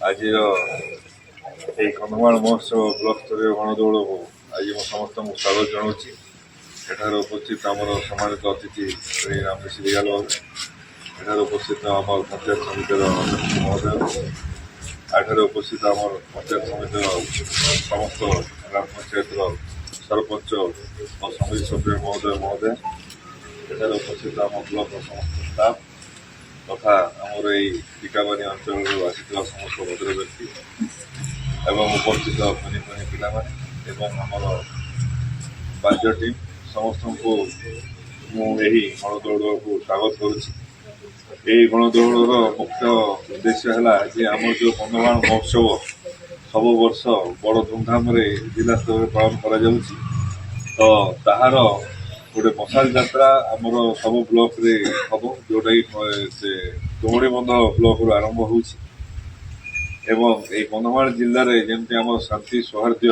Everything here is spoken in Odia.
ଆଜିର ଏହି କନ୍ଧମାଳ ମହୋତ୍ସବ ବ୍ଲକ ସ୍ତରୀୟ ଗଣଦୌଡ଼କୁ ଆଜି ମୁଁ ସମସ୍ତଙ୍କୁ ସ୍ୱାଗତ ଜଣାଉଛି। ଏଠାରେ ଉପସ୍ଥିତ ଆମର ସମ୍ମାନିତ ଅତିଥି ଶ୍ରୀ ରାମେଶ ରିଗାଲ ବାବୁ, ଏଠାରେ ଉପସ୍ଥିତ ଆମର ପଞ୍ଚାୟତ ସମିତିର ଅଧ୍ୟକ୍ଷ ମହୋଦୟ, ଏଠାରେ ଉପସ୍ଥିତ ଆମର ପଞ୍ଚାୟତ ସମିତିର ସମସ୍ତ ଗ୍ରାମ ପଞ୍ଚାୟତର ସରପଞ୍ଚ ଓ ସମିତି ସଭ୍ୟ ମହୋଦୟ, ଏଠାରେ ଉପସ୍ଥିତ ଆମ ବ୍ଲକର ସମସ୍ତ ଷ୍ଟାଫ୍ ତଥା ଆମର ଏହି ଟିକାବାଣୀ ଅଞ୍ଚଳରୁ ଆସିଥିବା ସମସ୍ତ ଭଦ୍ର ବ୍ୟକ୍ତି ଏବଂ ଉପସ୍ଥିତ କୁନି କୁନି ପିଲାମାନେ ଏବଂ ଆମର ବାଦ୍ୟ ଟିମ୍ ସମସ୍ତଙ୍କୁ ମୁଁ ଏହି ଗଣଦୌଡ଼କୁ ସ୍ୱାଗତ କରୁଛି। ଏହି ଗଣଦୌଡ଼ର ମୁଖ୍ୟ ଉଦ୍ଦେଶ୍ୟ ହେଲା ଯେ ଆମର ଯେଉଁ କନ୍ଧମାଳ ମହୋତ୍ସବ ସବୁ ବର୍ଷ ବଡ଼ ଧୁମଧାମରେ ଜିଲ୍ଲା ସ୍ତରରେ ପାଳନ କରାଯାଉଛି, ତ ତାହାର ଗୋଟେ ମଶାଲ ଯାତ୍ରା ଆମର ସବୁ ବ୍ଲକରେ ହେବ, ଯେଉଁଟାକି ସେ ତୁମୁଡ଼ିବନ୍ଧ ବ୍ଲକରୁ ଆରମ୍ଭ ହେଉଛି ଏବଂ ଏହି କନ୍ଧମାଳ ଜିଲ୍ଲାରେ ଯେମିତି ଆମର ଶାନ୍ତି ସୌହାର୍ଦ୍ଦ୍ୟ